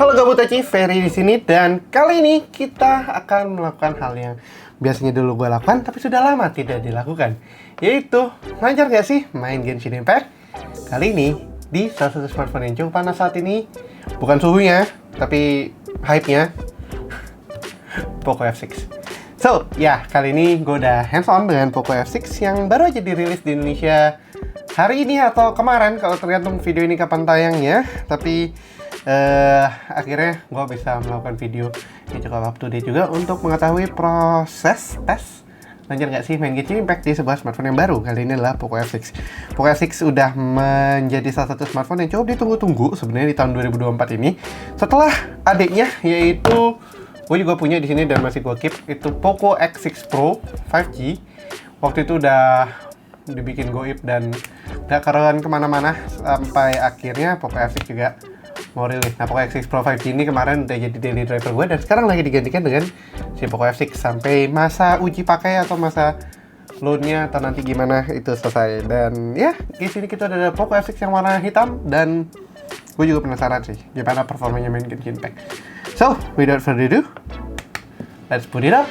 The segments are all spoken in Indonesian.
Halo Gabutaci, Ferry di sini dan kali ini kita akan melakukan hal yang biasanya dulu gue lakukan tapi sudah lama tidak dilakukan, yaitu lancar gak sih main Genshin Impact? Kali ini di salah satu smartphone yang cukup panas saat ini, bukan suhunya tapi hype-nya, Poco F6. So, ya kali ini gue udah hands on dengan Poco F6 yang baru aja dirilis di Indonesia hari ini atau kemarin kalau tergantung video ini kapan tayangnya. Tapi akhirnya gue bisa melakukan video yang cukup up to date juga untuk mengetahui proses tes lancar nggak sih main Genshin Impact di sebuah smartphone yang baru. Kali ini adalah Poco F6. Poco F6 udah menjadi salah satu smartphone yang cukup ditunggu-tunggu sebenarnya di tahun 2024 ini. Setelah adiknya, yaitu gue juga punya di sini dan masih gue keep, itu Poco X6 Pro 5G. Waktu itu udah dibikin goib dan gak karuan kemana-mana sampai akhirnya Poco F6 juga mau rilis. Nah, Poco X6 Pro 5G ini kemarin udah jadi daily driver gue dan sekarang lagi digantikan dengan si Poco F6 sampai masa uji pakai atau masa loadnya atau nanti gimana itu selesai. Dan ya, di sini kita ada Poco F6 yang warna hitam dan gue juga penasaran sih gimana performanya main Genshin Impact. So, without further ado, let's put it up.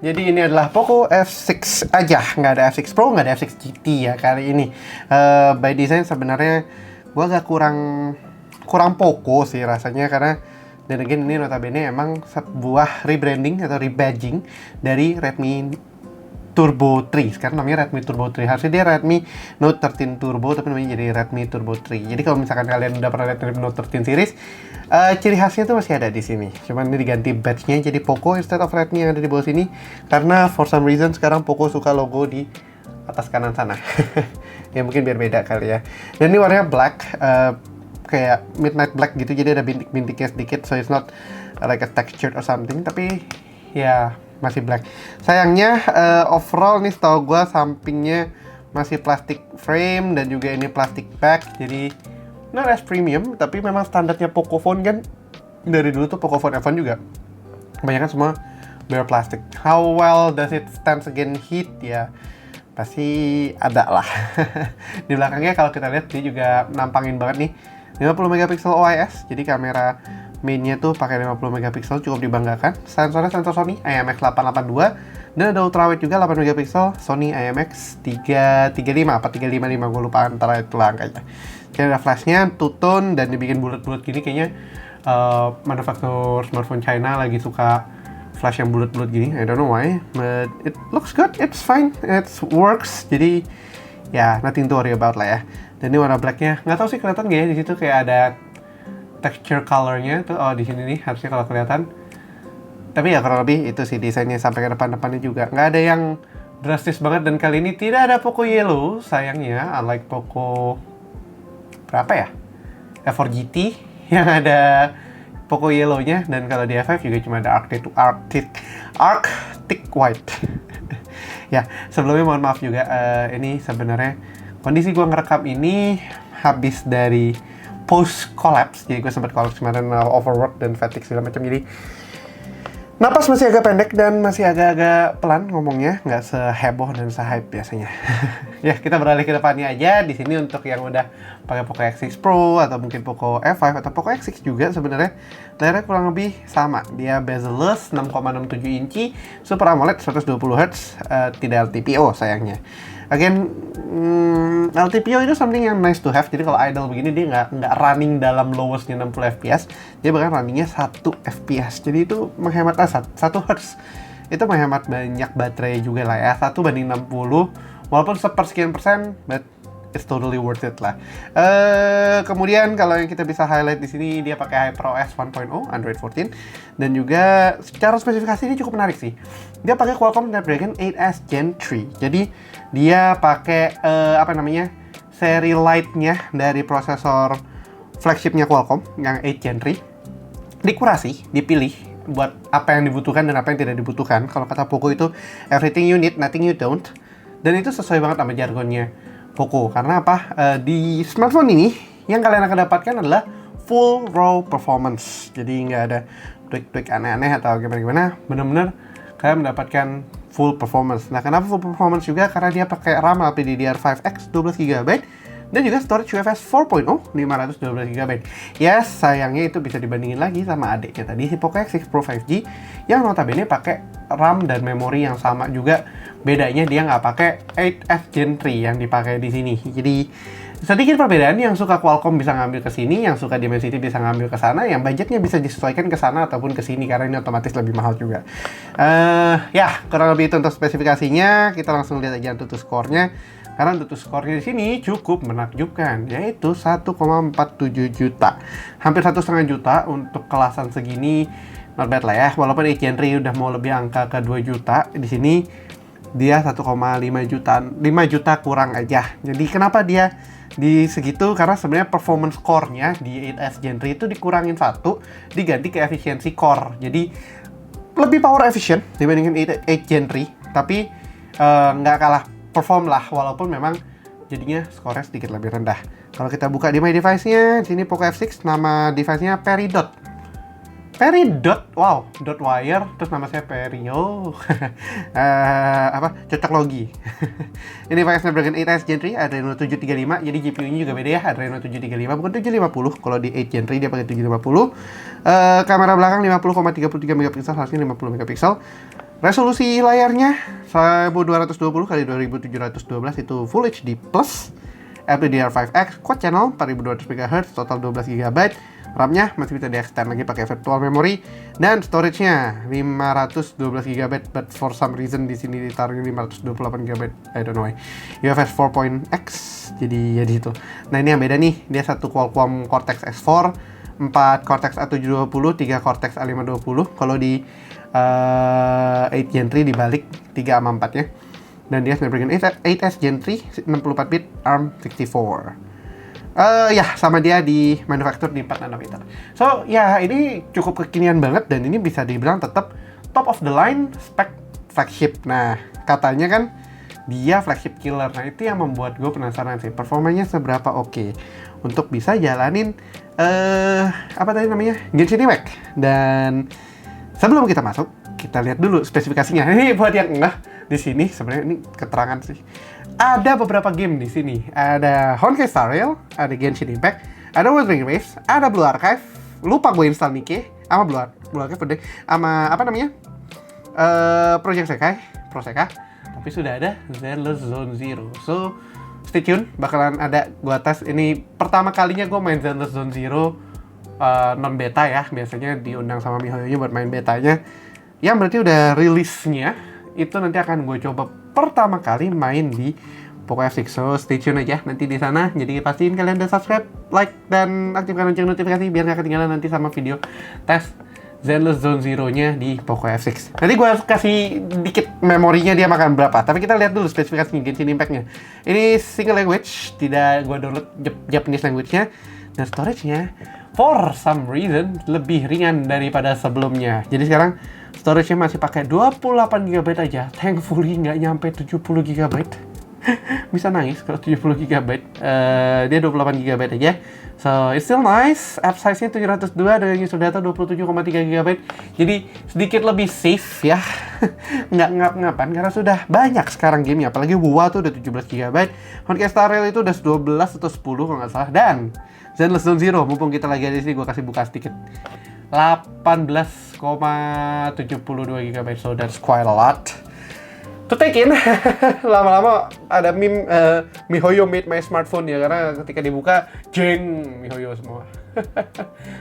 Jadi ini adalah Poco F6 aja, nggak ada F6 Pro, nggak ada F6 GT ya kali ini. By design sebenarnya gue agak kurang Poco sih rasanya, karena dan again ini notabene emang sebuah rebranding atau rebadging dari Redmi Turbo 3. Sekarang namanya Redmi Turbo 3. Harusnya dia Redmi Note 13 Turbo, tapi namanya jadi Redmi Turbo 3. Jadi kalau misalkan kalian udah pernah lihat Redmi Note 13 series, ciri khasnya tuh masih ada di sini. Cuman ini diganti badge-nya jadi Poco instead of Redmi yang ada di bawah sini. Karena for some reason sekarang Poco suka logo di atas kanan sana. Ya mungkin biar beda kali ya. Dan ini warnanya black, kayak midnight black gitu. Jadi ada bintik-bintiknya sedikit. So it's not like a textured or something. Tapi ya masih black. Sayangnya overall nih setahu gue sampingnya masih plastik frame dan juga ini plastik back. Jadi not as premium, tapi memang standarnya Pocophone kan dari dulu tuh Pocophone F1 juga kebanyakan semua bare plastik. How well does it stand against heat? Ya pasti ada lah. Di belakangnya kalau kita lihat dia juga nampangin banget nih 50 megapiksel OIS. Jadi kamera mainnya tuh pakai 50 megapiksel, cukup dibanggakan. Sensornya sensor Sony IMX882 dan ada ultrawide juga 8 megapiksel Sony IMX335 apa 355, gue lupa antara itu lah angkanya. Jadi ada flashnya two tone dan dibikin bulat-bulat gini. Kayaknya manufaktur smartphone China lagi suka flash yang bulat-bulat gini. I don't know why, but it looks good, it's fine, it works. Jadi ya nothing to worry about lah ya. Dan ini warna blacknya, nggak tahu sih kelihatan nggak ya di situ kayak ada texture colornya tuh. Oh, di sini nih harusnya kalau kelihatan. Tapi ya kurang lebih itu sih desainnya sampai ke depan-depannya juga. Nggak ada yang drastis banget dan kali ini tidak ada Poco Yellow sayangnya. Unlike Poco berapa ya? F4 GT yang ada Poco Yellow-nya, dan kalau di F5 juga cuma ada Arctic White. Ya, sebelumnya mohon maaf juga, ini sebenarnya kondisi gue ngerekam ini habis dari post collapse, jadi gue sempat collapse kemarin, overwork dan fatigue segala macam, jadi napas masih agak pendek dan masih agak-agak pelan ngomongnya, nggak seheboh dan se-hype biasanya. Ya, kita beralih ke depannya aja. Di sini untuk yang udah pakai Poco X6 Pro atau mungkin Poco F5 atau Poco X6 juga sebenarnya layarnya kurang lebih sama. Dia bezel-less 6,67 inci, Super AMOLED 120Hz, tidak LTPO sayangnya. Again, LTPO itu something yang nice to have. Jadi kalau idle begini dia nggak running dalam lowestnya 60 fps, dia bahkan runningnya 1 fps. Jadi itu menghemat 1 Hz. Itu menghemat banyak baterai juga lah ya. 1 banding 60, walaupun sepersekian persen, but it's totally worth it lah. Kemudian kalau yang kita bisa highlight di sini, dia pakai HyperOS 1.0 Android 14 dan juga secara spesifikasi ini cukup menarik sih. Dia pakai Qualcomm Snapdragon 8S Gen 3. Jadi dia pakai seri Lite-nya dari prosesor flagshipnya Qualcomm yang 8 Gen 3. Dikurasi, dipilih buat apa yang dibutuhkan dan apa yang tidak dibutuhkan. Kalau kata Poco itu everything you need, nothing you don't. Dan itu sesuai banget sama jargonnya Poco. Karena apa? Di smartphone ini yang kalian akan dapatkan adalah full raw performance. Jadi nggak ada tweak aneh-aneh atau gimana-gimana, bener-bener kalian mendapatkan full performance. Nah, kenapa full performance juga? Karena dia pakai RAM LPDDR5X 12GB dan juga storage UFS 4.0 512GB. Ya, sayangnya itu bisa dibandingin lagi sama adiknya tadi, si Poco X6 Pro 5G yang notabene pakai RAM dan memori yang sama juga. Bedanya dia nggak pakai 8F Gen 3 yang dipakai di sini. Jadi sedikit perbedaan, yang suka Qualcomm bisa ngambil ke sini, yang suka Dimensity bisa ngambil ke sana, yang budgetnya bisa disesuaikan ke sana ataupun ke sini karena ini otomatis lebih mahal juga. Ya, kurang lebih itu untuk spesifikasinya. Kita langsung lihat aja Antutu score-nya. Karena Antutu score-nya di sini cukup menakjubkan, yaitu 1,47 juta. Hampir 1,5 juta untuk kelasan segini, not bad lah ya. Walaupun 8 Gen 3 udah mau lebih angka ke 2 juta, di sini dia 1,5 juta, 5 juta kurang aja. Jadi kenapa dia di segitu? Karena sebenarnya performance core-nya di 8S Gen 3 itu dikurangin satu, diganti ke efisiensi core. Jadi lebih power efficient dibandingin 8 Gen 3, tapi nggak kalah perform lah, walaupun memang jadinya score-nya sedikit lebih rendah. Kalau kita buka di My Device-nya, di sini Poco F6, nama device-nya Peridot. Peridot, wow, dot wire, terus nama saya Perio. Cocok logi. Ini pakai Snapdragon 8S Gen 3, Adreno 735, jadi GPU-nya juga beda ya, Adreno 735, bukan 750. Kalau di 8 Gen 3 dia pakai 750. Kamera belakang 50,33 megapiksel, harusnya 50 megapiksel. Resolusi layarnya 1220 x 2712 itu Full HD Plus, LPDDR5X, quad channel 4200 MHz, total 12 GB. RAM-nya masih bisa di-extend lagi pakai virtual memory, dan storage-nya 512 GB, but for some reason di sini ditaruh 528 GB, I don't know why. UFS 4.x, jadi ya di situ. Nah, ini yang beda nih, dia satu Qualcomm Cortex X4, 4 Cortex A720, 3 Cortex A520. Kalau di 8 Gen 3 dibalik 3 sama 4 ya. Dan dia Snapdragon 8S Gen 3 64 bit ARM64. Ya, sama dia di manufaktur di 4 nanometer. So, ya ini cukup kekinian banget, dan ini bisa dibilang tetap top of the line spek flagship. Nah, katanya kan dia flagship killer. Nah, itu yang membuat gue penasaran sih, performanya seberapa oke untuk bisa jalanin apa tadi namanya? Genshin Impact. Dan sebelum kita masuk, kita lihat dulu spesifikasinya. Ini buat yang enggak di sini, sebenarnya ini keterangan sih. Ada beberapa game di sini. Ada Honkai Star Rail, ada Genshin Impact, ada Wuthering Waves, ada Blue Archive. Lupa gue install Nikke sama Blue Archive udah, sama apa namanya? Project Sekai, Pro Seka. Tapi sudah ada Zenless Zone Zero. So, stay tune, bakalan ada gua tes. Ini pertama kalinya gue main Zenless Zone Zero non beta ya. Biasanya diundang sama MiHoYo buat main betanya. Yang berarti udah rilisnya itu nanti akan gue coba pertama kali main di Poco F6. So stay tune aja nanti di sana. Jadi pastiin kalian udah subscribe, like, dan aktifkan lonceng notifikasi biar nggak ketinggalan nanti sama video tes Zenless Zone Zero-nya di Poco F6. Nanti gue kasih dikit memorinya dia makan berapa. Tapi kita lihat dulu spesifikasinya Genshin Impact-nya. Ini single language, tidak gue download Japanese language-nya. Dan storage-nya for some reason lebih ringan daripada sebelumnya. Jadi sekarang storage-nya masih pakai 28 GB aja. Thankfully nggak nyampe 70 GB. Bisa nangis kalau 70 GB. Dia 28 GB aja. So, it's still nice. App size-nya 702 dengan user data 27,3 GB. Jadi sedikit lebih safe ya. Nggak ngap-ngapan karena sudah banyak sekarang gamenya. Apalagi WoW tuh udah 17 GB. Honkai Star Rail itu udah 12 atau 10 kalau nggak salah. Dan Zenless Zone Zero, mumpung kita lagi ada di sini, gue kasih buka sedikit. 18,72 GB, so that's quite a lot to take in. Lama-lama ada meme MiHoYo made my smartphone ya, karena ketika dibuka jeng MiHoYo semua.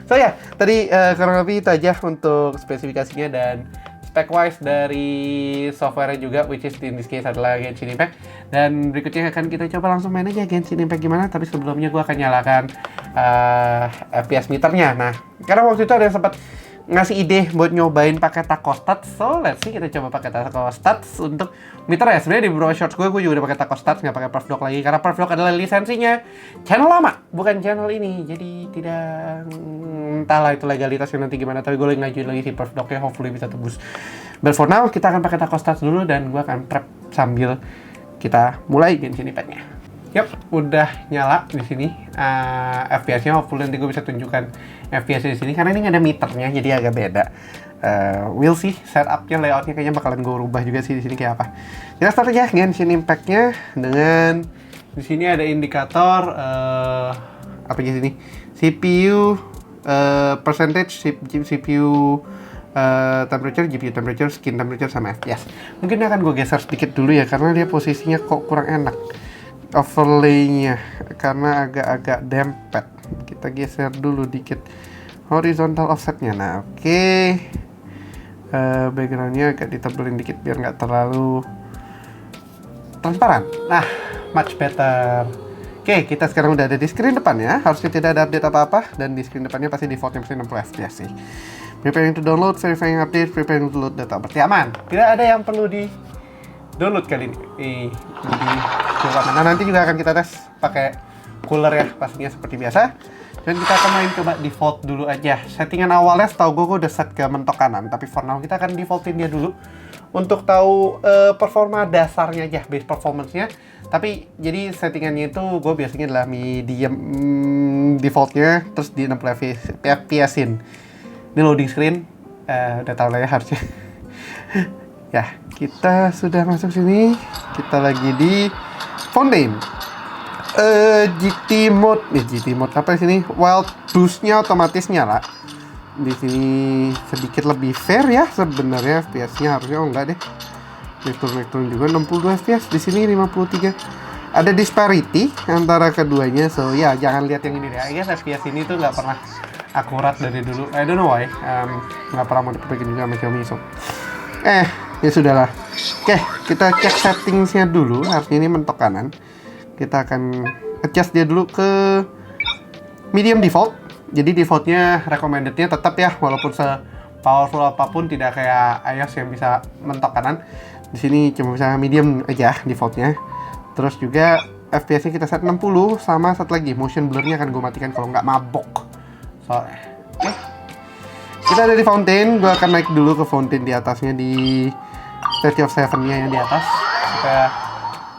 So ya, tadi kurang lebih itu aja untuk spesifikasinya dan spec-wise dari software juga, which is in this case adalah Genshin Impact. Dan berikutnya akan kita coba langsung main aja Genshin Impact gimana, tapi sebelumnya gue akan nyalakan FPS meternya. Nah, karena waktu itu ada yang sempat ngasih ide buat nyobain pakai Tacostats, so let's see kita coba pakai Tacostats untuk meter ya. Sebenarnya di beberapa shorts gue juga udah pakai Tacostats, nggak pakai Perfdock lagi karena Perfdock adalah lisensinya channel lama, bukan channel ini, jadi tidak entahlah itu legalitasnya nanti gimana, tapi gue lagi ngajuin lagi si Perfdocknya, hopefully bisa tembus. But for now kita akan pakai Tacostats dulu dan gue akan prep sambil kita mulai Genshin Impact-nya. Yap, udah nyala di sini. FPS-nya hopefully nanti gue bisa tunjukkan FPS di sini karena ini nggak ada meternya, jadi agak beda. We'll see setup-nya, layout-nya kayaknya bakalan gue rubah juga sih di sini kayak apa. Kita start aja Genshin Impact-nya dengan di sini ada indikator apa di sini? CPU percentage, CPU temperature, GPU temperature, skin temperature, sama FPS. Mungkin akan gue geser sedikit dulu ya karena dia posisinya kok kurang enak overlay-nya karena agak-agak dempet. Kita geser dulu dikit horizontal offset-nya. Nah, oke. Background-nya agak ditebelin dikit biar nggak terlalu transparan. Nah, much better. Oke, kita sekarang udah ada di screen depan ya. Harusnya tidak ada update apa-apa dan di screen depannya pasti defaultnya pasti 60 fps sih. Preparing to download, verifying update, preparing to load data. Berarti aman. Tidak ada yang perlu di download kali ini. Nah, nanti juga akan kita tes pakai cooler ya, pastinya seperti biasa. Dan kita akan main coba default dulu aja. Settingan awalnya setahu gue udah set ke mentok kanan, tapi for now kita akan defaultin dia dulu untuk tahu performa dasarnya aja, base performance-nya. Tapi jadi settingannya itu gue biasanya adalah medium defaultnya, terus di 60 fps-in. Ini loading screen, udah tahu lah ya harusnya. Ya, kita sudah masuk sini. Kita lagi di Fountain. GT mode apa sini? Wild boost-nya otomatis nyala. Di sini sedikit lebih fair ya sebenarnya FPS-nya, harusnya enggak deh. Naik turun juga 62 FPS, di sini 53. Ada disparity antara keduanya, so ya jangan lihat yang ini deh. I guess FPS ini tuh nggak pernah akurat dari dulu. I don't know why. Nggak pernah mau diperbaiki juga sama Xiaomi, so. Ya sudahlah. Oke, kita cek settingsnya dulu. Harusnya ini mentok kanan. Kita akan adjust dia dulu ke medium default. Jadi defaultnya recommendednya tetap ya, walaupun se-powerful apapun tidak kayak iOS yang bisa mentok kanan. Di sini cuma bisa medium aja defaultnya. Terus juga FPS-nya kita set 60, sama satu lagi motion blur-nya akan gue matikan kalau nggak mabok. Soalnya. Oke. Kita ada di Fountain, gue akan naik dulu ke Fountain di atasnya, di Statue of Seven-nya yang di atas supaya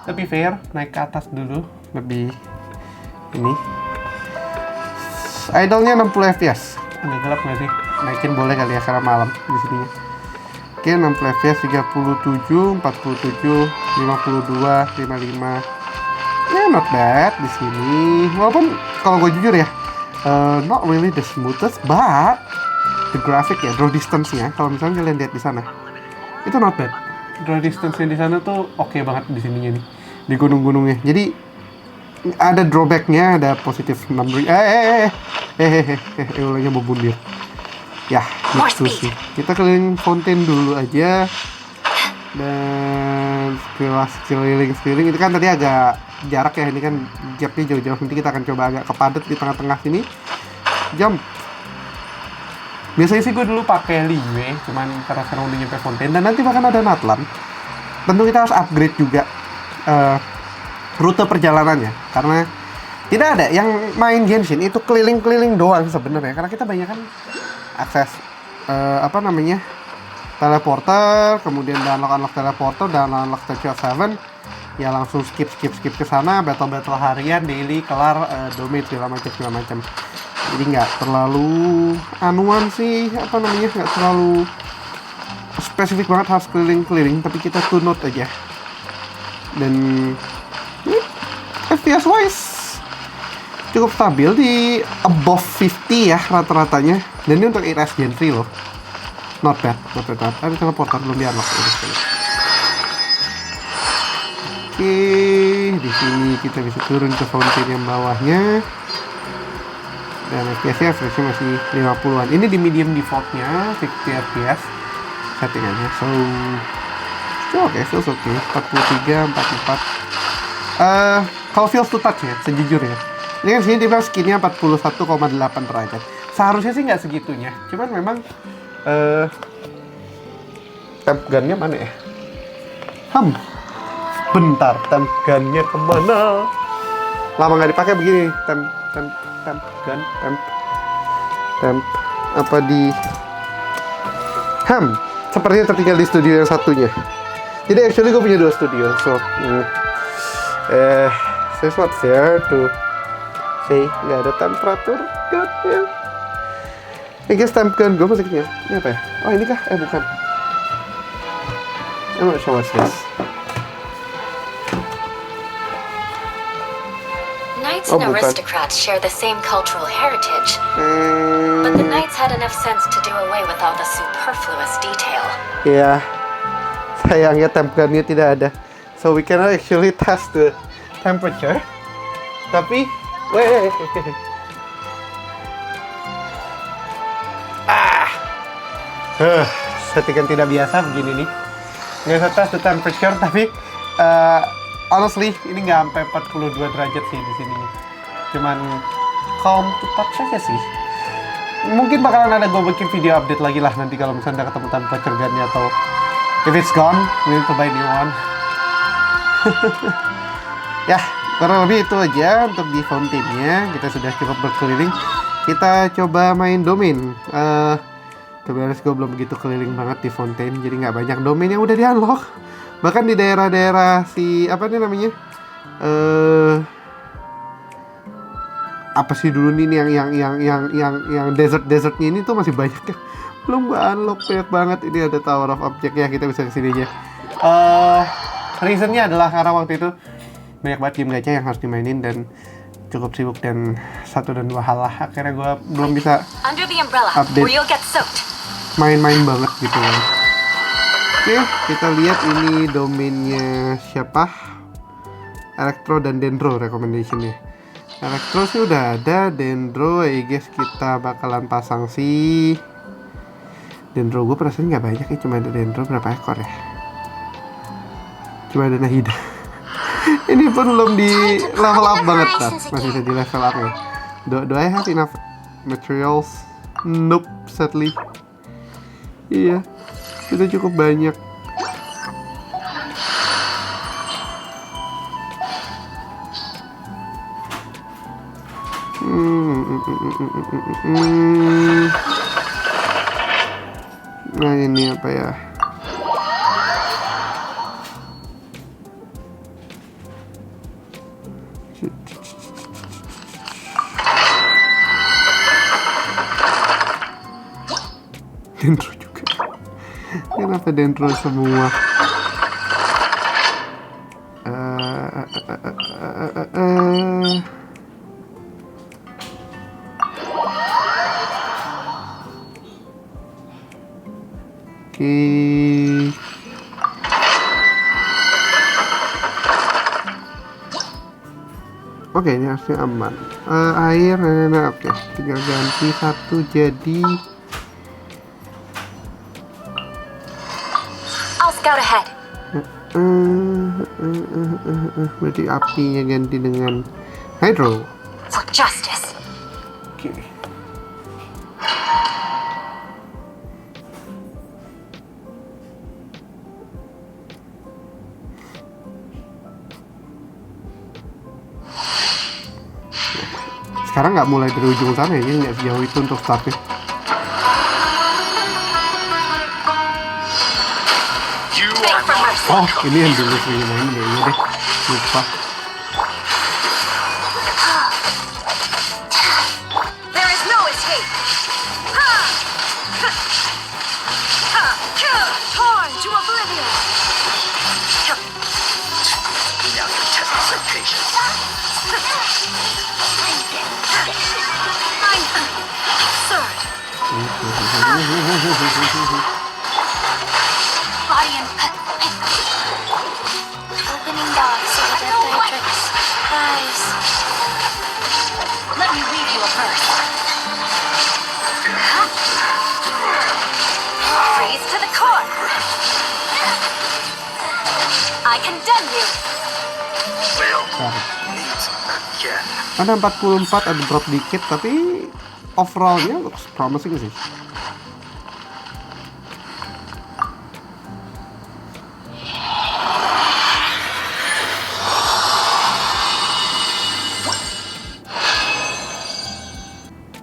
lebih fair, naik ke atas dulu, lebih ini. Idle-nya 60 fps. Agak gelap nggak sih? Naikin boleh kali ya karena malam di sini. Oke, 60 fps, 37, 47, 52, 55. Ya, not bad di sini. Walaupun kalau gue jujur ya, not really the smoothest, but the graphic ya, draw distance-nya, kalau misalnya kalian lihat di sana, itu not bad. Draw distance-nya di sana tuh oke banget di sininya nih, di gunung-gunungnya. Jadi ada drawback-nya, ada positif numbering. Ulangnya mau bundir. Ya, gitu sih. Kita keliling Fountain dulu aja. Dan sekeliling itu kan tadi agak jarak ya, ini kan gapnya jauh-jauh. Nanti kita akan coba agak kepadat di tengah-tengah sini. Jump. Biasanya sih gue dulu pakai Liyue, cuman karena sekarang udah nyampe Fountain dan nanti bahkan ada Natlan. Tentu kita harus upgrade juga rute perjalanannya, karena tidak ada yang main Genshin itu keliling-keliling doang sebenarnya, karena kita banyak kan akses teleporter, kemudian unlock teleporter dan unlock Statue of Seven, ya langsung skip ke sana, battle harian, daily, kelar, domain segala macam. Jadi nggak terlalu anuan sih, nggak terlalu spesifik banget harus keliling-keliling, tapi kita tune note aja. Dan FPS wise cukup stabil di above 50 ya rata-ratanya, dan ini untuk 8S Gen 3 loh, not bad. Ada teleporter belum di unlock. Oke, di sini kita bisa turun ke fountain yang bawahnya. Dan FPS-nya masih 50-an. Ini di medium default-nya 50 FPS settingannya. So, feels okay. 43, 44. Kalau feels to touch ya, sejujurnya. Ini kan sini dibilang skinnya 41,8 derajat. Seharusnya sih nggak segitunya. Cuman memang temp gun-nya mana ya? Bentar, temp gun-nya kemana? Lama nggak dipakai begini. Temp apa di sepertinya tertinggal di studio yang satunya. Jadi actually gue punya 2 studio, so So it's not fair to say nggak ada temperatur gunnya. I guess temp gun gue masih kecil. Ini apa ya? Oh ini kah? Bukan. I'm not sure what's this. Knights and aristocrats share the same cultural heritage, but the knights had enough sense to do away with all the superfluous detail. Ya, sayangnya temp gunnya tidak ada. So we cannot actually test the temperature. Tapi, settingan tidak biasa begini nih. Nggak bisa tes the temperature, tapi honestly ini nggak sampai 42 derajat sih di sini. Cuman calm to touch aja sih. Mungkin bakalan ada gue bikin video update lagi lah nanti kalau misalnya udah ketemu temperature gunnya atau if it's gone, we need to buy new one. Ya, kurang lebih itu aja untuk di fountainnya. Kita sudah cukup berkeliling. Kita coba main domain. Sebenarnya gue belum begitu keliling banget di Fontaine, jadi nggak banyak domain yang udah di unlock. Bahkan di daerah-daerah si apa nih namanya, apa sih dulu nih yang desertnya ini tuh masih banyak ya. Belum gue unlock banyak banget. Ini ada Tower of Object ya, kita bisa kesini aja. Reasonnya adalah karena waktu itu banyak banget game gacha yang harus dimainin dan cukup sibuk dan satu dan dua hal lah. Akhirnya gue belum bisa update main-main banget gitu kan. Oke, kita lihat ini domainnya siapa? Electro dan Dendro recommendationnya. Electro sih udah ada, Dendro I guess kita bakalan pasang si Dendro. Gue perasaan nggak banyak ya, cuma ada Dendro berapa ekor ya? Cuma ada Nahida. Ini pun belum di level up banget kan? Masih bisa di level up ya. Do I have enough materials? Nope, sadly. Iya, sudah cukup banyak. Nah ini apa ya? Dendro juga. Kenapa Dendro semua? Oke, ini harusnya aman. Air, oke. Tinggal ganti satu jadi. Berarti apinya ganti dengan hydro. For justice. Oke. Sekarang nggak mulai dari ujung sana ya, nggak sejauh itu untuk startnya. Oh, ini yang dulu sih main ya, iya deh, lupa. Opening dogs of the Daedrix. Guys. Let me read you a verse. Freeze to the core. I condemn you. Ada 44, ada drop dikit, tapi overallnya looks promising sih.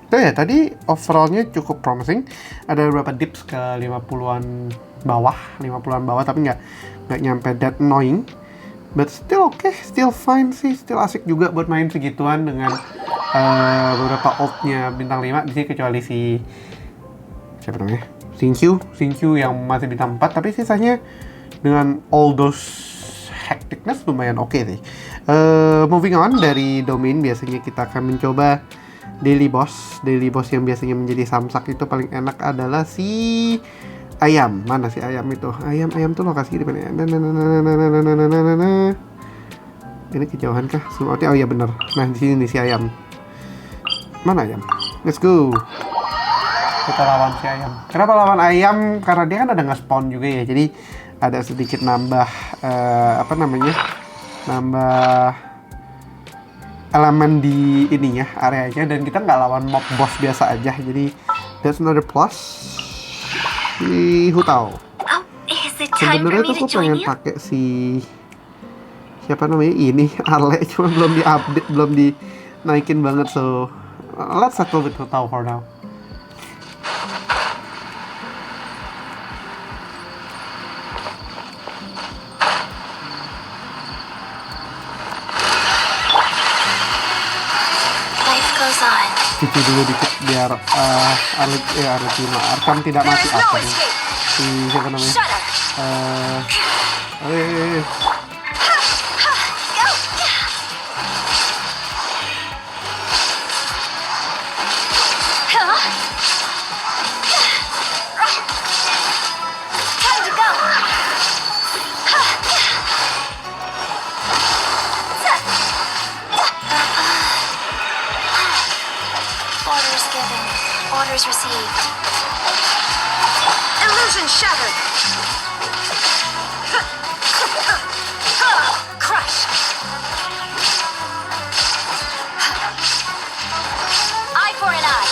Tuh ya, tadi overallnya cukup promising. Ada beberapa dips ke 50-an bawah, tapi nggak nyampe that annoying. But still okay, still fine sih, still asik juga buat main segituan dengan beberapa old-nya bintang 5 di sini, kecuali si siapa namanya? Xingqiu yang masih bintang 4, tapi sisanya dengan all those hecticness lumayan oke sih. Moving on dari domain, biasanya kita akan mencoba daily boss yang biasanya menjadi samsak. Itu paling enak adalah si ayam. Mana si ayam itu? Ayam tuh lokasinya di mana? Ini kejauhan kah? Oh iya bener. Nah di sini nih si ayam. Mana ayam? Let's go. Kita lawan si ayam. Kenapa lawan ayam? Karena dia kan ada nge-spawn juga ya. Jadi ada sedikit nambah nambah elemen di ininya, areanya, dan kita nggak lawan mob boss biasa aja. Jadi that's another plus. Di Hutao. Sebenarnya tuh aku pengen pakai si siapa namanya ini Ale, cuma belum di-update, belum dinaikin banget, so let's settle with Hutao for now. Cuci dulu dikit biar Arkam tidak mati apa nih. Si siapa namanya? Orders received. Illusion shattered. Crush. Eye for an eye.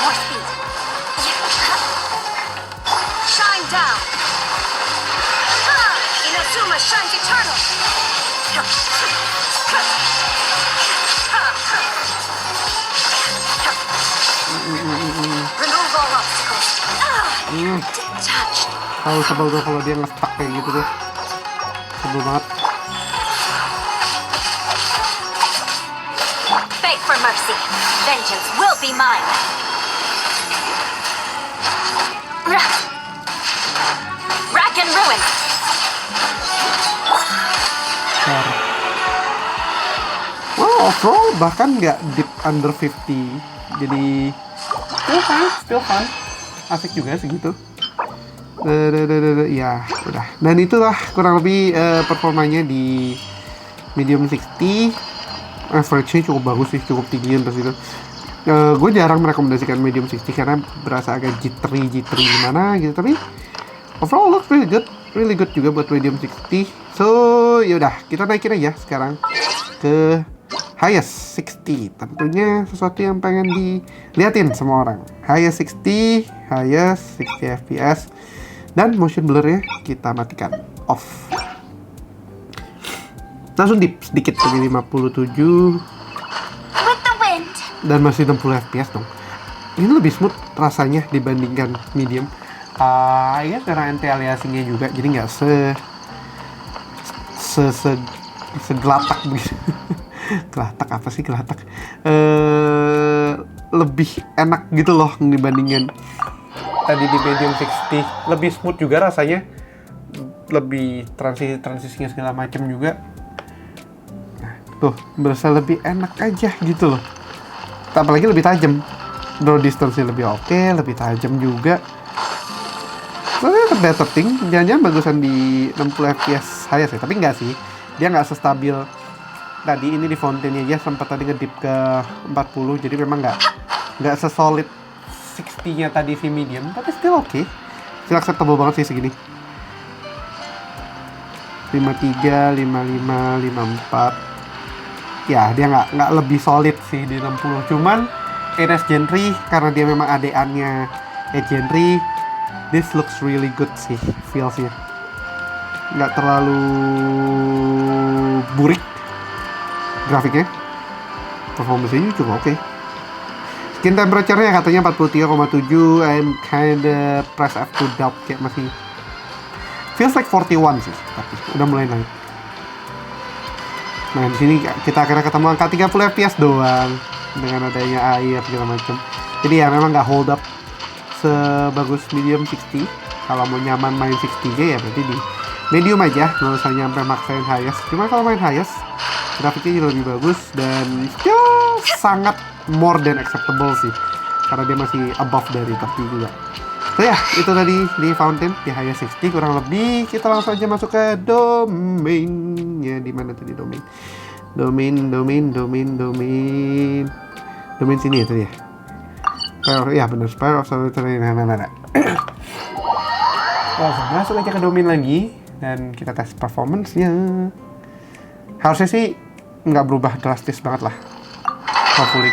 More speed. Shine down. Inazuma shines eternal. Remove all obstacles. Detached. Tahu sebel tuh kalau dia nge-stuck kayak gitu tuh. Sebel banget. Beg for mercy. Vengeance will be mine. Rack and ruin. Wow, overall bahkan nggak deep under 50. Jadi still fun, asik juga segitu. Ya udah, dan itulah kurang lebih performanya di medium 60. Average-nya cukup bagus sih, cukup tinggi untuk itu. Gue jarang merekomendasikan medium 60 karena berasa agak jittery gimana gitu, tapi overall looks really good juga buat medium 60. So yaudah, kita naikin aja sekarang ke highest 60. Tentunya sesuatu yang pengen diliatin semua orang. Highest 60 fps, dan motion blurnya kita matikan off. Langsung dip sedikit jadi 57 dan masih 60 fps dong. Ini lebih smooth rasanya dibandingkan medium. Ya karena anti aliasingnya juga, jadi nggak segelatak begitu. Gelatak apa sih gelatak? Lebih enak gitu loh dibandingin tadi di medium 60. Lebih smooth juga rasanya, lebih transisinya segala macam juga. Nah, tuh berasa lebih enak aja gitu loh. Apalagi lebih tajam, draw distance-nya lebih oke, lebih tajam juga. Soalnya better thing, jangan-jangan bagusan di 60 fps highest ya, tapi enggak sih, dia nggak sestabil tadi. Ini di fountain aja sempat tadi ngedip ke 40, jadi memang nggak sesolid 60-nya tadi si medium, tapi still oke. Still acceptable banget sih segini. 53, 55, 54. Ya, dia nggak lebih solid sih di 60. Cuman Ines Gentry, karena dia memang adeannya Gentry, this looks really good sih feels-nya. Nggak terlalu burik grafiknya, performance-nya cukup oke. Skin temperature-nya katanya 43,7. I'm kinda press F to doubt, kayak masih feels like 41 sih, tapi udah mulai naik. Nah di sini kita akhirnya ketemu angka 30 fps doang dengan adanya air segala macam. Jadi ya memang nggak hold up sebagus medium 60. Kalau mau nyaman main 60G ya berarti di medium aja, nggak usah nyampe maksain highest. Cuma kalau main highest grafiknya juga lebih bagus dan ya sangat more than acceptable sih, karena dia masih above dari 30 juga. So ya, itu tadi di Fountain di highest 60 kurang lebih. Kita langsung aja masuk ke domainnya. Di mana tadi domain? Domain sini ya tadi ya. Ya benar, Spire of Solitary. Nah. Langsung masuk aja ke domain lagi dan kita tes performance-nya. Harusnya sih nggak berubah drastis banget lah, hopefully.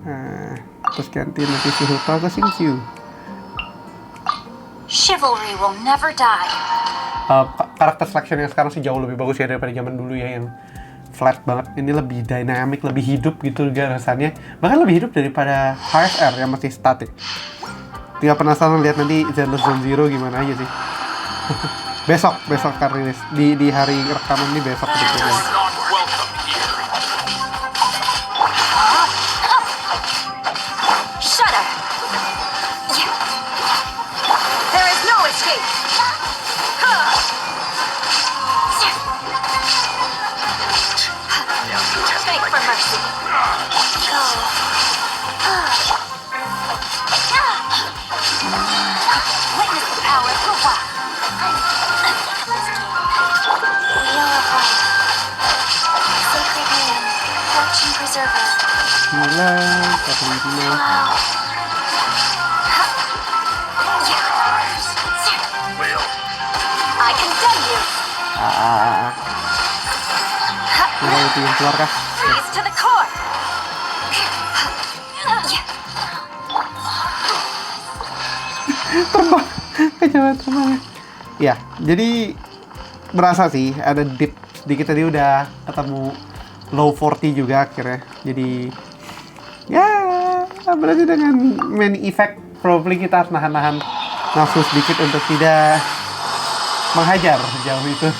Nah, terus ganti nanti suruh tahu ke Xingqiu. Chivalry will never die. Karakter selection yang sekarang sih jauh lebih bagus ya daripada zaman dulu ya yang flat banget. Ini lebih dynamic, lebih hidup gitu juga rasanya. Bahkan lebih hidup daripada HFR yang masih static. Tinggal penasaran lihat nanti Zenless Zone Zero gimana aja sih. besok akan rilis di hari rekaman ini besok gitu. Shut up. There is no escape. Beg for mercy. Go. Witness the power of Gua. Sacred name, fortune preserver. Wow. I condemn you. Itu yang keluar kah? Freeze to the core. Terbang. Kejalan terbang. Ya, jadi berasa sih ada dip sedikit tadi udah ketemu low 40 juga akhirnya. Jadi ya berarti dengan main effect probably kita harus nahan-nahan nafsu sedikit untuk tidak menghajar jauh itu.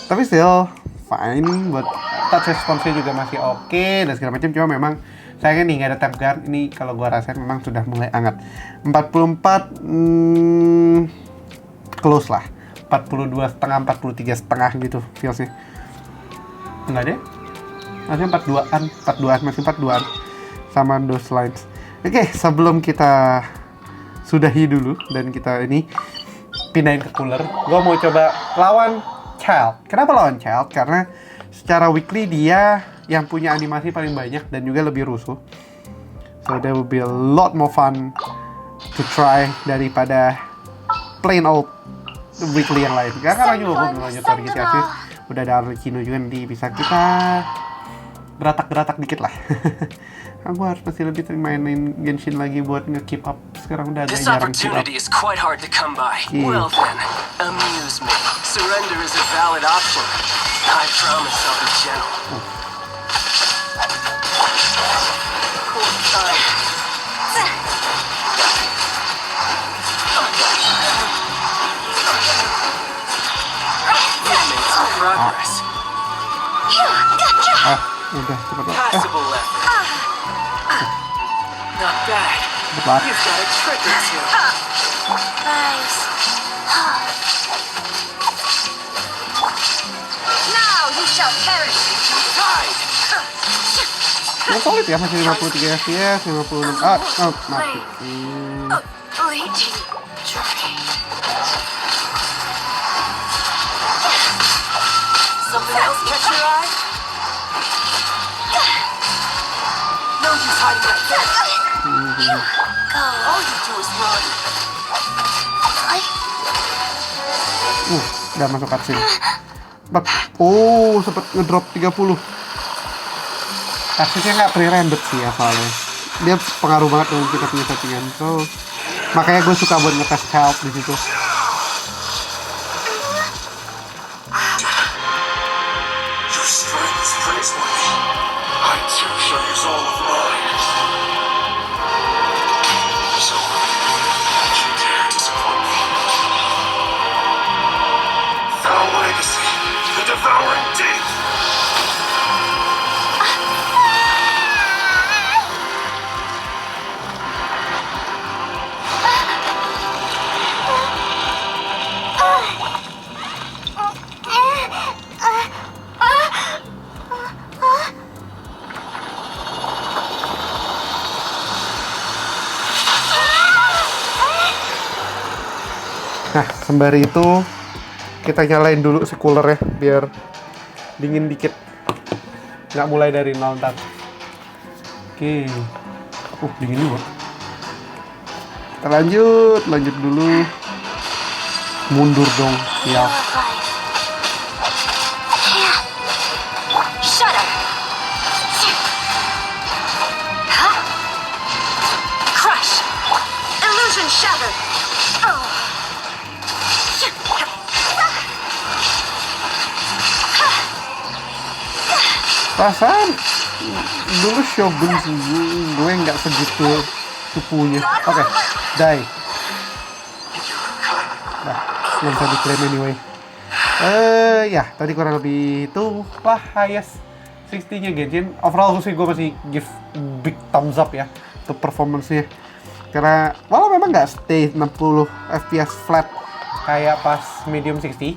Tapi still fine, buat touch response-nya juga masih oke dan segala macam. Cuma memang sayangnya nih nggak ada tap guard. Ini kalau gua rasain memang sudah mulai hangat. 44 close lah. 42 setengah, 43 setengah gitu feelsnya. Enggak deh. Masih 42an, masih 42an sama those lines. Oke, sebelum kita sudahi dulu dan kita ini pindahin ke cooler, gua mau coba lawan Child. Kenapa lawan Child? Karena secara weekly dia yang punya animasi paling banyak dan juga lebih rusuh. So there will be a lot more fun to try daripada plain old weekly yang lain. Karena juga gue belum lanjut target ya sih. Udah ada Arlecchino juga, nanti bisa kita geratak-geratak dikit lah. Aku harus masih lebih mainin Genshin lagi buat nge-keep up. Sekarang udah agak This jarang keep up. opportunity is quite hard to come by. Yeah. Well then, amuse me. Surrender is a valid option. I promise I'll be gentle. Cool time. You've made some progress. Udah cepet lah. Passable effort. Not bad. Cepat. You've got a trick or two. Nice. Now you shall perish. Tied. Ya solid ya, masih 53 fps, 56. Mati. Bleeding dream. Something else catch your eye? No use hiding like this. All you do is run. Udah masuk cutscene. Sempet ngedrop 30. Cutscene-nya nggak pre-rendered sih ya soalnya. Dia pengaruh banget dengan kita punya settingan. So, makanya gue suka buat ngetes health di situ. Your strength is praiseworthy. I too shall use all of mine. So, don't you dare disappoint me. Nah, sembari itu kita nyalain dulu si cooler ya biar dingin dikit. Nggak mulai dari nol ntar. Oke. Dingin juga. Kita lanjut dulu. Mundur dong, ya. Shut up. Huh? Crush. Illusion shattered. Oh. Perasaan dulu Shogun sih, gue nggak segitu cupunya. Oke, die. Nah, nggak bisa diklaim anyway. Ya, tadi kurang lebih itu lah highest 60-nya Genshin. Overall sih gue masih give big thumbs up ya untuk performance-nya. Karena walau memang nggak stay 60 FPS flat kayak pas medium 60,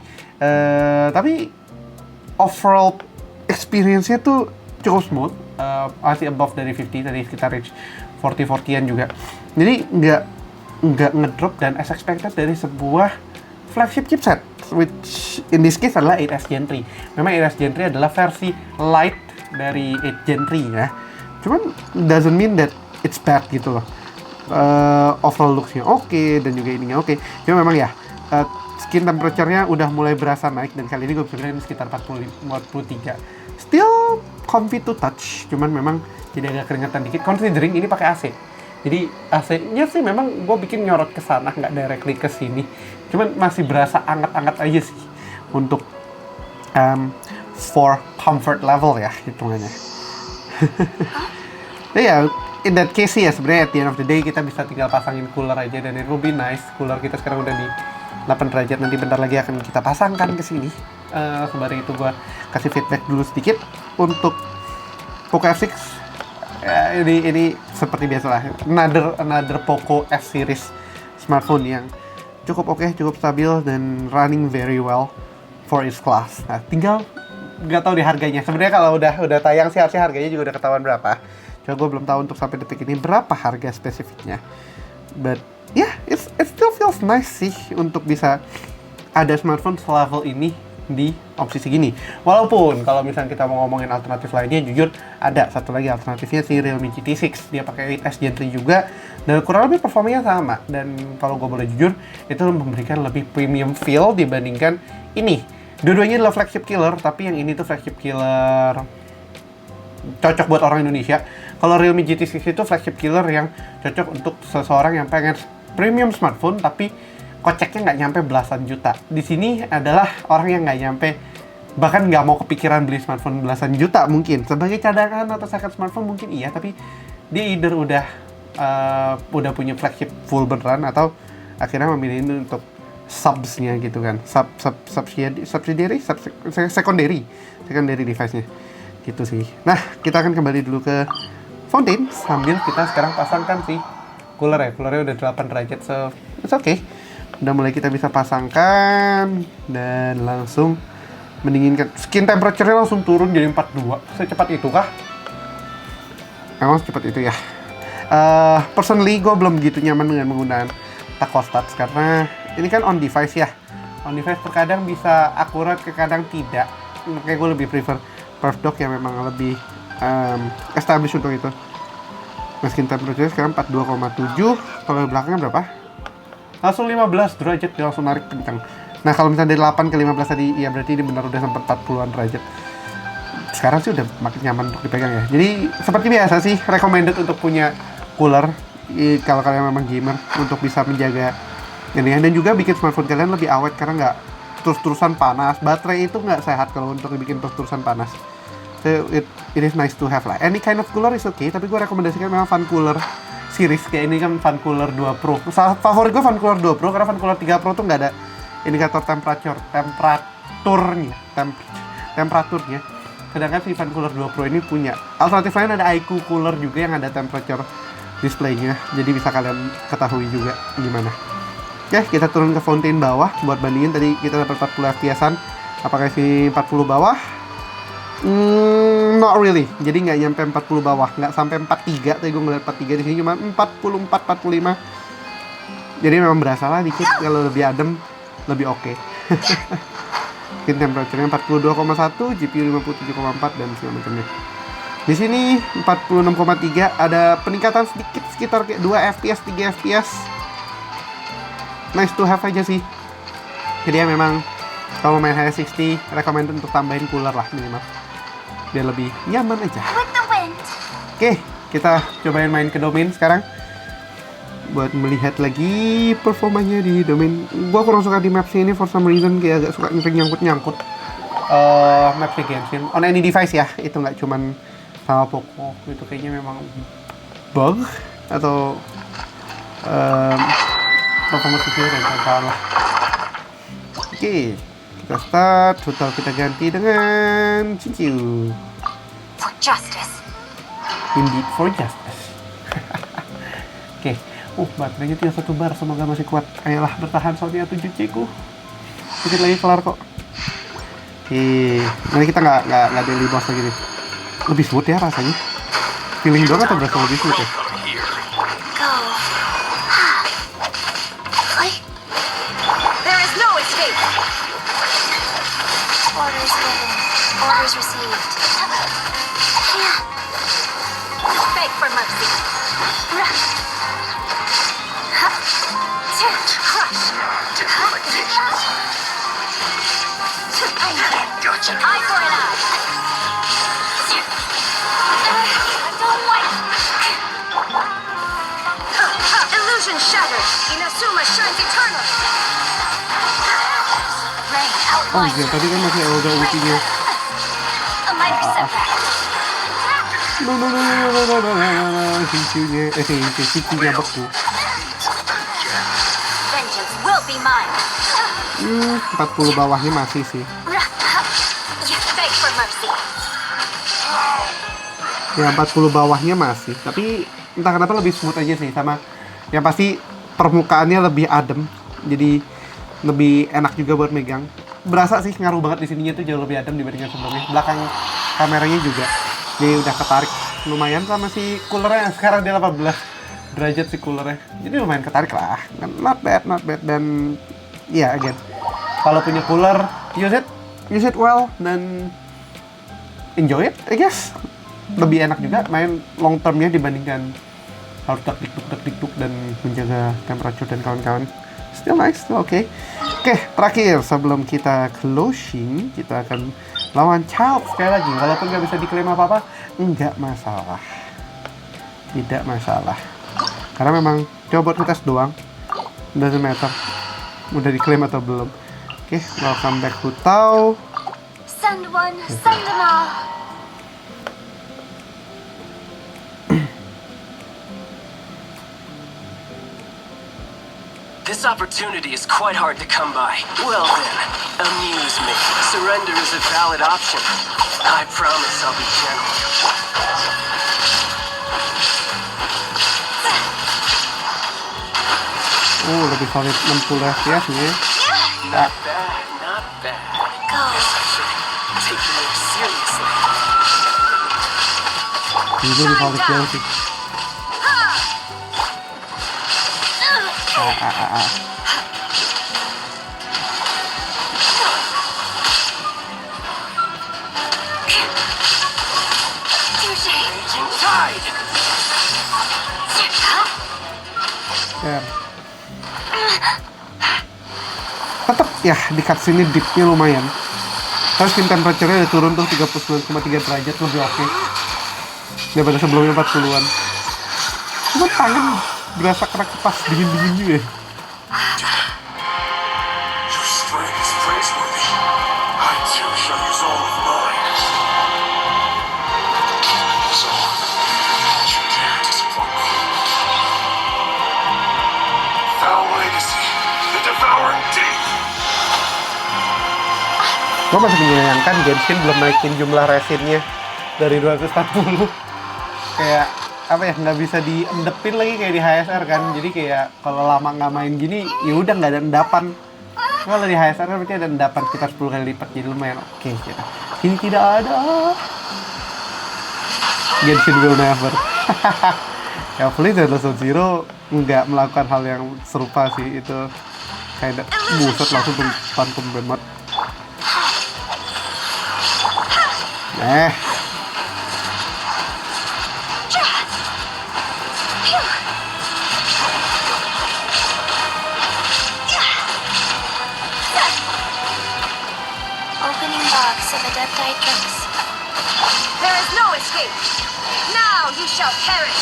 tapi overall experience-nya tuh cukup smooth, masih above dari 50, tadi kita reach 40-40an juga. Jadi nggak ngedrop dan as expected dari sebuah flagship chipset, which in this case adalah 8S Gen 3. Memang 8S Gen 3 adalah versi light dari 8 Gen 3 ya. Cuman doesn't mean that it's bad gitu loh. Overall looks-nya oke, dan juga ininya oke. Cuma memang ya, skin temperature-nya udah mulai berasa naik, dan kali ini gue bisa bilang sekitar 43. Still comfy to touch, cuman memang jadi agak keringetan dikit considering ini pakai AC. Jadi AC-nya sih memang gue bikin nyorot ke sana, nggak directly ke sini. Cuman masih berasa anget-anget aja sih untuk for comfort level ya hitungannya. Ya, in that case ya sebenarnya at the end of the day kita bisa tinggal pasangin cooler aja, dan it will be nice. Cooler kita sekarang udah di 8 derajat, nanti bentar lagi akan kita pasangkan ke sini. Sembari itu gue kasih feedback dulu sedikit untuk Poco F6. Ini seperti biasa lah, another Poco F series smartphone yang cukup oke, cukup stabil dan running very well for its class. Nah, tinggal nggak tahu di harganya. Sebenarnya kalau udah tayang sih harusnya harganya juga udah ketahuan berapa. Cuma gue belum tahu untuk sampai detik ini berapa harga spesifiknya. But yeah, it still feels nice sih untuk bisa ada smartphone selevel ini di opsi segini. Walaupun kalau misalnya kita mau ngomongin alternatif lainnya, jujur ada satu lagi alternatifnya si Realme GT6. Dia pakai 8S Gen 3 juga dan kurang lebih performanya sama. Dan kalau gue boleh jujur, itu memberikan lebih premium feel dibandingkan ini. Dua-duanya adalah flagship killer, tapi yang ini tuh flagship killer cocok buat orang Indonesia. Kalau Realme GT6 itu flagship killer yang cocok untuk seseorang yang pengen premium smartphone tapi koceknya nggak nyampe belasan juta. Di sini adalah orang yang nggak nyampe, bahkan nggak mau kepikiran beli smartphone belasan juta mungkin. Sebagai cadangan atau second smartphone mungkin iya, tapi dia either udah punya flagship full beneran atau akhirnya memilih ini untuk subs-nya gitu kan. Secondary device-nya. Gitu sih. Nah, kita akan kembali dulu ke Fountain sambil kita sekarang pasangkan sih cooler ya. Coolernya udah 8 derajat, so it's okay. Udah mulai kita bisa pasangkan dan langsung mendinginkan. Skin temperature-nya langsung turun jadi 42. Secepat itu kah? Emang secepat itu ya. Personally gue belum begitu nyaman dengan menggunakan thermostat karena ini kan on device ya. On device terkadang bisa akurat, terkadang tidak. Makanya gue lebih prefer Perfdock yang memang lebih established untuk itu. Nah, skin temperature sekarang 42,7. Kalau belakangnya berapa? Langsung 15 derajat, dia langsung narik kencang. Nah, kalau misalnya dari 8 ke 15 tadi, ya berarti ini benar udah sampai 40-an derajat. Sekarang sih udah makin nyaman untuk dipegang ya. Jadi, seperti biasa sih, recommended untuk punya cooler kalau kalian memang gamer, untuk bisa menjaga ini ya. Dan juga bikin smartphone kalian lebih awet karena nggak terus-terusan panas. Baterai itu nggak sehat kalau untuk dibikin terus-terusan panas. So, it is nice to have lah. Any kind of cooler is okay, tapi gue rekomendasikan memang fan cooler series kayak ini kan Fan Cooler 2 Pro. Favorit gue Fan Cooler 2 Pro karena Fan Cooler 3 Pro tuh nggak ada indikator temperaturnya. Sedangkan si Fan Cooler 2 Pro ini punya. Alternatif lain ada iQOO Cooler juga yang ada temperature display-nya. Jadi bisa kalian ketahui juga gimana. Oke, kita turun ke Fountain bawah buat bandingin. Tadi kita dapat 40 FPS-an. Apakah si 40 bawah? Not really. Jadi nggak nyampe 40 bawah, nggak sampai 43. Tadi gue ngeliat 43, di sini cuma 44, 45. Jadi memang berasa lah dikit kalau lebih adem. lebih oke. Skin temperature-nya 42,1, GPU 57,4 dan segala macamnya. Di sini 46,3, ada peningkatan sedikit sekitar 2 FPS, 3 FPS. Nice to have aja sih. Jadi ya memang kalau main H60 recommended untuk tambahin cooler lah minimal. Biar lebih nyaman aja. Oke, kita cobain main ke domain sekarang. Buat melihat lagi performanya di domain. Gua kurang suka di maps ini for some reason, kayak agak suka nyangkut-nyangkut. Maps di Genshin on any device ya, itu nggak cuman sama Poco, itu kayaknya memang bug atau performance video dan kawan-kawan lah. Oke, kita start. Total kita ganti dengan Cinciu. For justice. Indeed for justice. Oke. Baterainya tinggal 1 bar, semoga masih kuat. Ayolah, bertahan Sonia 7C ku. Sedikit lagi kelar kok. Nanti kita nggak daily boss lagi nih. Lebih smooth ya rasanya. Feeling doang atau berasa lebih smooth ya? Go. There is no escape. Orders given. Orders received. Beg for mercy. Crush. Gotcha. Eye for an eye. Don't wait. Illusion shattered. Inazuma shines eternal. Rain Oh outlines. iya, tadi kan masih ada ultinya. A minor setback. Cinciunya beku. Vengeance will be mine. 40 bawahnya masih sih. Beg for mercy. Ya 40 bawahnya masih, tapi entah kenapa lebih smooth aja sih, sama yang pasti permukaannya lebih adem, jadi lebih enak juga buat megang. Berasa sih ngaruh banget di sininya tuh jauh lebih adem dibandingkan sebelumnya. Belakang kameranya juga, jadi udah ketarik lumayan sama si coolernya. Sekarang dia 18 derajat si coolernya, jadi lumayan ketarik lah. Not bad dan ya again, kalau punya cooler use it well dan enjoy it, I guess. Lebih enak juga main long termnya dibandingkan harus dikduk dan menjaga temperature dan kawan-kawan. Still nice, still okay. Oke, terakhir sebelum kita closing, kita akan lawan Child sekali lagi. Walaupun nggak bisa diklaim apa-apa, nggak masalah. Tidak masalah. Karena memang coba buat ngetes doang. Doesn't matter udah diklaim atau belum. Oke, welcome back to Tau. Send one, send them all. This opportunity is quite hard to come by. Well then, amuse me. Surrender is a valid option. I promise I'll be gentle. Lebih solid 60 FPS nih. Not bad, not bad. Go. Taking it seriously. Ini lebih solid jauh sih. Raging tide. Tetap ya di cutscene dipnya lumayan. Terus skin temperature-nya udah turun tuh 39,3 derajat, lebih oke daripada sebelumnya 40-an. Cuma tangan berasa kena kipas dingin-dingin juga. Your strength is praiseworthy. I too shall use all of mine. So, don't you dare disappoint me. Foul legacy, the devouring deep. Gue masih menyayangkan Genshin belum naikin jumlah resinnya dari 240. Kayak apa ya, nggak bisa diendepin lagi kayak di HSR kan. Jadi kayak kalau lama nggak main gini ya udah nggak ada endapan. Kalau di HSR kan berarti ada endapan sekitar 10 kali lipat, jadi lumayan oke gitu. Ini tidak ada. Genshin will never. Hopefully Zero nggak melakukan hal yang serupa sih itu. Kayak buset langsung depan pembemat. Opening box of Adepti drugs. There is no escape. Now you shall perish.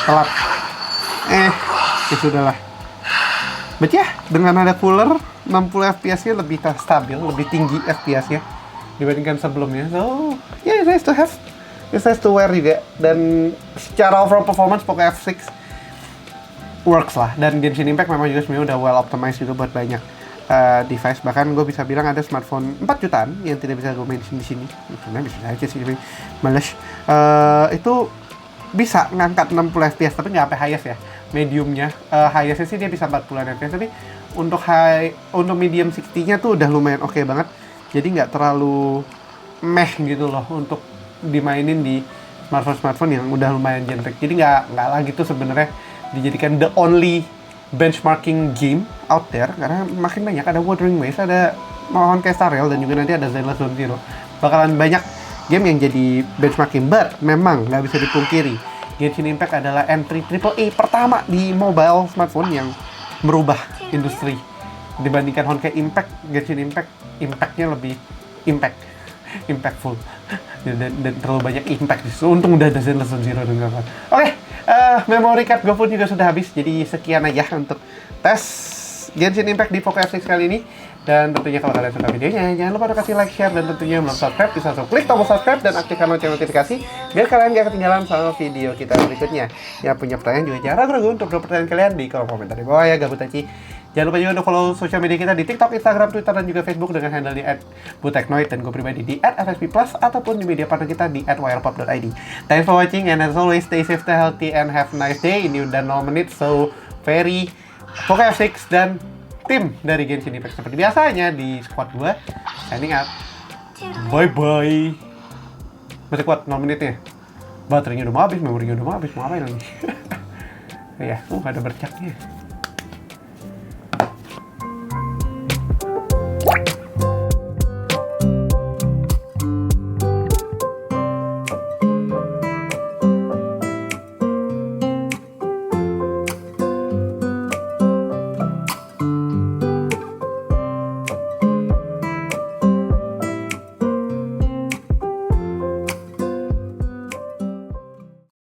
Telat. Ya sudahlah. But ya, dengan ada cooler 60 FPS-nya lebih stabil, lebih tinggi FPS-nya dibandingkan sebelumnya. So, yeah, it's nice to wear juga. Dan secara overall performance Poco F6 works lah. Dan Genshin Impact memang juga sebenarnya udah well optimized juga buat banyak device. Bahkan gue bisa bilang ada smartphone 4 jutaan yang tidak bisa gue mention di sini. Sebenarnya bisa aja sih, tapi males. Itu bisa ngangkat 60 fps tapi nggak sampai highest ya, mediumnya. Highestnya sih dia bisa 40 fps, tapi untuk medium 60-nya tuh udah lumayan oke banget. Jadi nggak terlalu meh gitu loh untuk dimainin di smartphone yang udah lumayan generic. Jadi nggak lagi tuh sebenarnya dijadikan the only benchmarking game out there, karena makin banyak. Ada Wuthering Waves, ada Honkai Star Rail, dan juga nanti ada Zenless Zone Zero. Bakalan banyak game yang jadi benchmarking, but memang nggak bisa dipungkiri Genshin Impact adalah entry AAA pertama di mobile smartphone yang merubah industri. Dibandingkan Honkai Impact, Genshin Impact impact-nya lebih impactful dan terlalu banyak impact. Untung udah ada Zenless Zone Zero dan kawan. Oke, memory card GoFood juga sudah habis, jadi sekian aja untuk tes Genshin Impact di Poco F6 kali ini. Dan tentunya kalau kalian suka videonya, jangan lupa untuk kasih like, share, dan tentunya belum subscribe, bisa langsung klik tombol subscribe dan aktifkan lonceng notifikasi biar kalian gak ketinggalan sama video kita berikutnya. Yang punya pertanyaan juga jangan ragu-ragu untuk drop pertanyaan kalian di kolom komentar di bawah ya, Gabutaci. Jangan lupa juga untuk follow sosial media kita di TikTok, Instagram, Twitter, dan juga Facebook dengan handle di @buteknoid, dan gue pribadi di @fsp+, ataupun di media partner kita di @wirepop.id. Thanks for watching, and as always, stay safe, stay healthy, and have a nice day. Ini udah 0 menit, so very Poco F6 dan tim dari Genshin Impact seperti biasanya di squad 2 signing out. Bye bye. Masih kuat 0 menitnya. Baterainya udah mau habis, memorinya udah mau habis, mau ngapain lagi? Ya, ada bercaknya.